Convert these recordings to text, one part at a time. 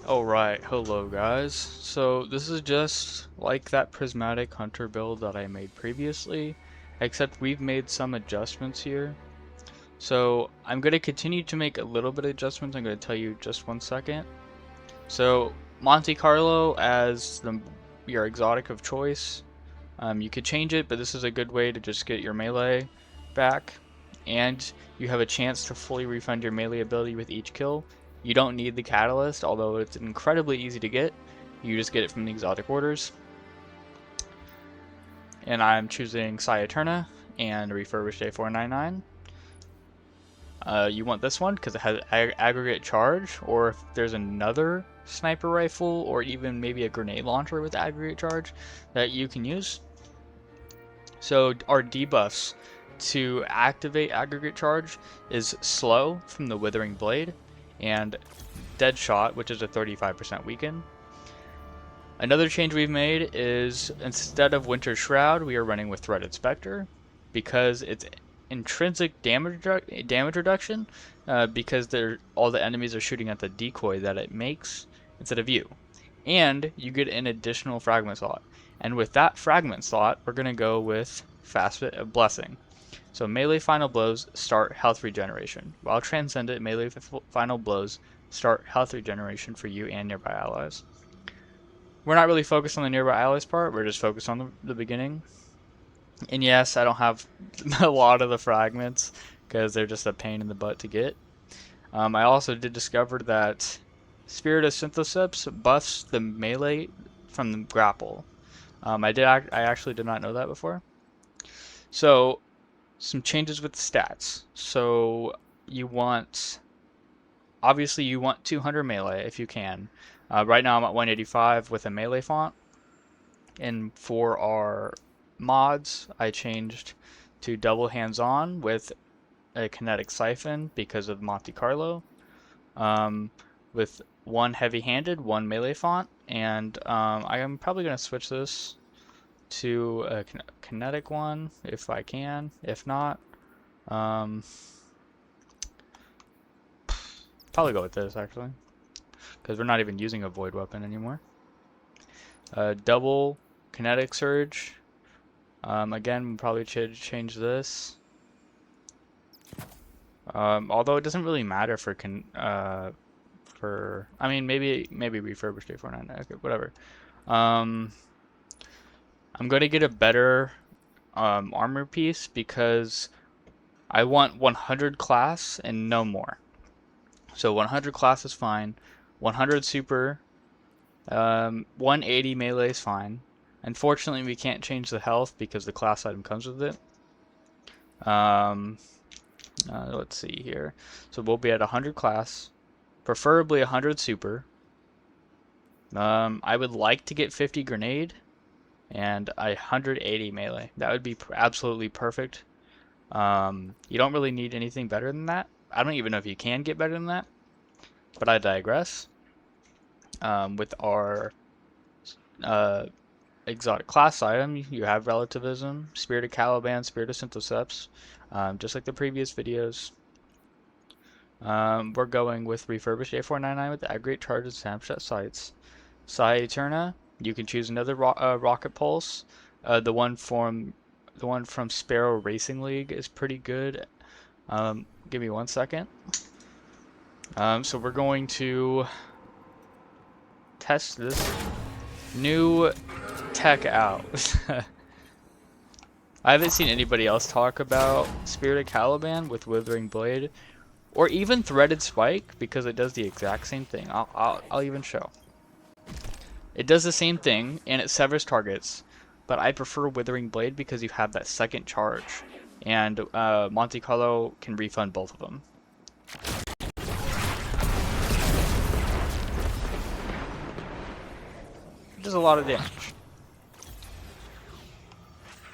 Alright, hello guys. So this is just like that prismatic hunter build that I made previously, except we've made some adjustments here. So I'm going to continue to make a little bit of adjustments. I'm going to tell you just 1 second. So Monte Carlo as your exotic of choice. You could change it, but this is a good way to just get your melee back, and you have a chance to fully refund your melee ability with each kill. You don't need the catalyst, although it's incredibly easy to get. You just get it from the exotic orders. And I'm choosing Sciaturna and Refurbished A499. You want this one because it has aggregate charge, or if there's another sniper rifle or even maybe a grenade launcher with aggregate charge that you can use. So our debuffs to activate aggregate charge is slow from the withering blade and dead shot, which is a 35% weaken. Another change we've made is instead of Winter Shroud, we are running with Threaded Spectre because it's intrinsic damage reduction, because all the enemies are shooting at the decoy that it makes instead of you. And you get an additional fragment slot. And with that fragment slot, we're going to go with Fast Blessing. So melee final blows start health regeneration, while Transcendent melee final blows start health regeneration for you and nearby allies. We're not really focused on the nearby allies part, we're just focused on the beginning. And yes, I don't have a lot of the fragments because they're just a pain in the butt to get. I also did discover that Spirit of Synthoceps buffs the melee from the grapple. I actually did not know that before. So some changes with the stats. So obviously you want 200 melee if you can. Right now I'm at 185 with a melee font. And for our mods, I changed to double hands-on with a kinetic siphon because of Monte Carlo. With one heavy-handed, one melee font, and I am probably going to switch this to a kinetic one if I can. If not, probably go with this actually, because we're not even using a void weapon anymore. Double kinetic surge. Again, we'll probably change this. Although it doesn't really matter I mean maybe refurbished A499. Okay, whatever. I'm going to get a better armor piece because I want 100 class and no more. So 100 class is fine. 100 super. 180 melee is fine. Unfortunately, we can't change the health because the class item comes with it. Let's see here. So we'll be at 100 class, preferably 100 super. I would like to get 50 grenade and 180 melee. That would be absolutely perfect. You don't really need anything better than that. I don't even know if you can get better than that, but I digress. With our exotic class item, you have relativism, Spirit of Caliban, Spirit of Synthoceps, just like the previous videos. We're going with Refurbished A499 with aggregate charges, snapshot sights. Sciaturna, you can choose another rocket pulse. The one from Sparrow Racing League is pretty good. Give me 1 second. So we're going to test this new tech out. I haven't seen anybody else talk about Spirit of Caliban with Withering Blade, or even Threaded Spike, because it does the exact same thing. I'll even show. It does the same thing, and it severs targets, but I prefer Withering Blade because you have that second charge, and Monte Carlo can refund both of them. It does a lot of damage.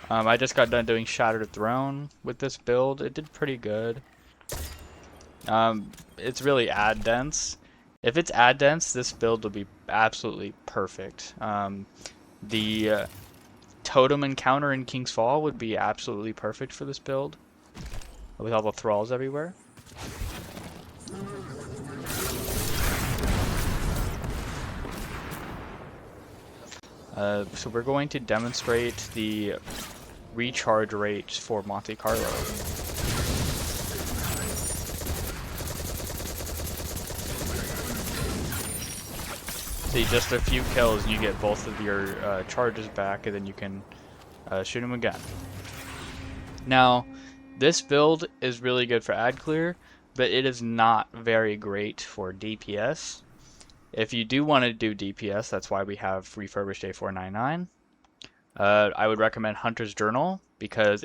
I just got done doing Shattered Throne with this build. It did pretty good. It's really ad dense. If it's ad dense, this build will be absolutely perfect. The totem encounter in King's Fall would be absolutely perfect for this build, with all the thralls everywhere. So we're going to demonstrate the recharge rate for Monte Carlo. See, just a few kills and you get both of your charges back, and then you can shoot them again. Now, this build is really good for ad clear, but it is not very great for DPS. If you do want to do DPS, that's why we have refurbished A499. I would recommend Hunter's Journal because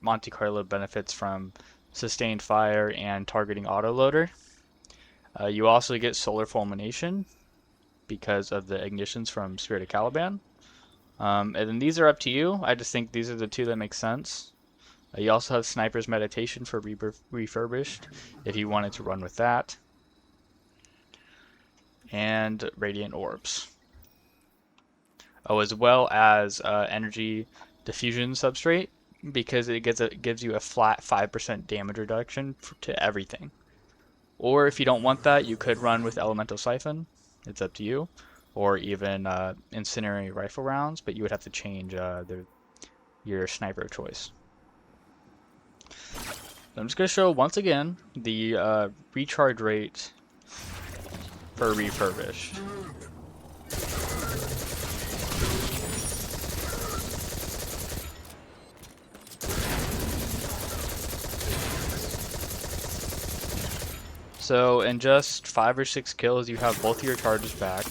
Monte Carlo benefits from sustained fire and targeting autoloader. You also get solar fulmination because of the ignitions from Spirit of Caliban. And then these are up to you. I just think these are the two that make sense. You also have Sniper's Meditation for refurbished if you wanted to run with that. And Radiant Orbs. Oh, as well as Energy Diffusion Substrate, because it gives you a flat 5% damage reduction to everything. Or if you don't want that, you could run with Elemental Siphon. It's up to you. Or even Incendiary Rifle rounds, but you would have to change your sniper choice. So I'm just going to show once again the recharge rate for refurbished. So in just 5 or 6 kills, you have both of your charges back.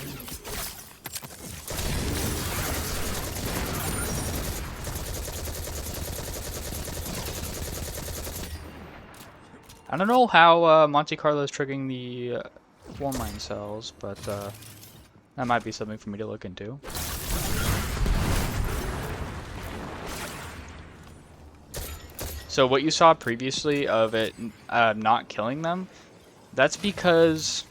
I don't know how Monte Carlo is triggering the War Mine cells, but that might be something for me to look into. So what you saw previously of it not killing them, that's because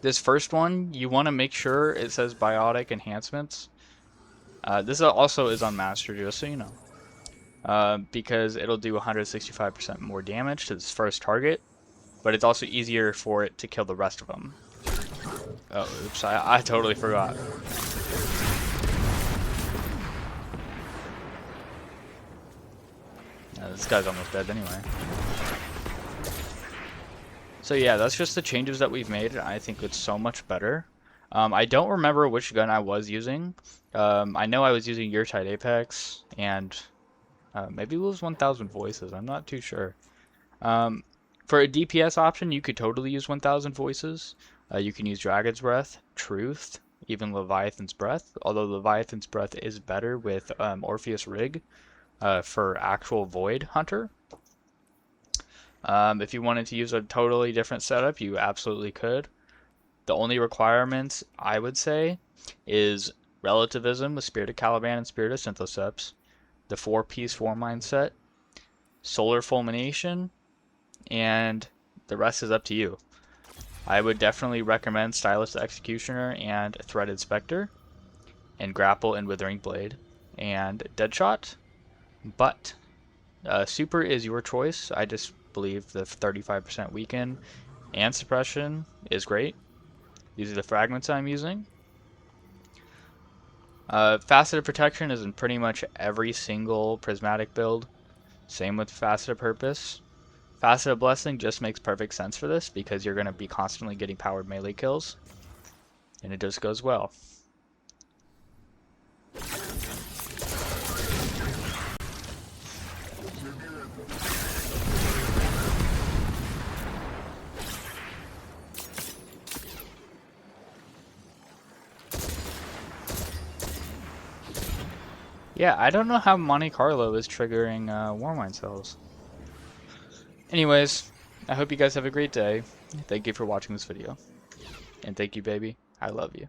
this first one, you want to make sure it says biotic enhancements. This also is on master, just so you know. Because it'll do 165% more damage to this first target, but it's also easier for it to kill the rest of them. Oh, oops, I totally forgot. This guy's almost dead anyway. So yeah, that's just the changes that we've made. I think it's so much better. I don't remember which gun I was using. I know I was using Your Tide Apex, and maybe it was 1000 Voices. I'm not too sure. For a DPS option, you could totally use 1000 Voices. You can use Dragon's Breath, Truth, even Leviathan's Breath. Although Leviathan's Breath is better with Orpheus Rig for actual Void Hunter. If you wanted to use a totally different setup, you absolutely could. The only requirements, I would say, is Relativism with Spirit of Caliban and Spirit of Synthoceps, the 4-piece War Mine set, Solar Fulmination, and the rest is up to you. I would definitely recommend Stylus the Executioner and Threaded Spectre, and Grapple and Withering Blade, and Deadshot, but Super is your choice. I just believe the 35% weaken and suppression is great. These are the fragments I'm using. Faceted Protection is in pretty much every single prismatic build. Same with Faceted Purpose. Faceted Blessing just makes perfect sense for this because you're going to be constantly getting powered melee kills. And it just goes well. Yeah, I don't know how Monte Carlo is triggering War Mine cells. Anyways, I hope you guys have a great day. Thank you for watching this video. And thank you, baby. I love you.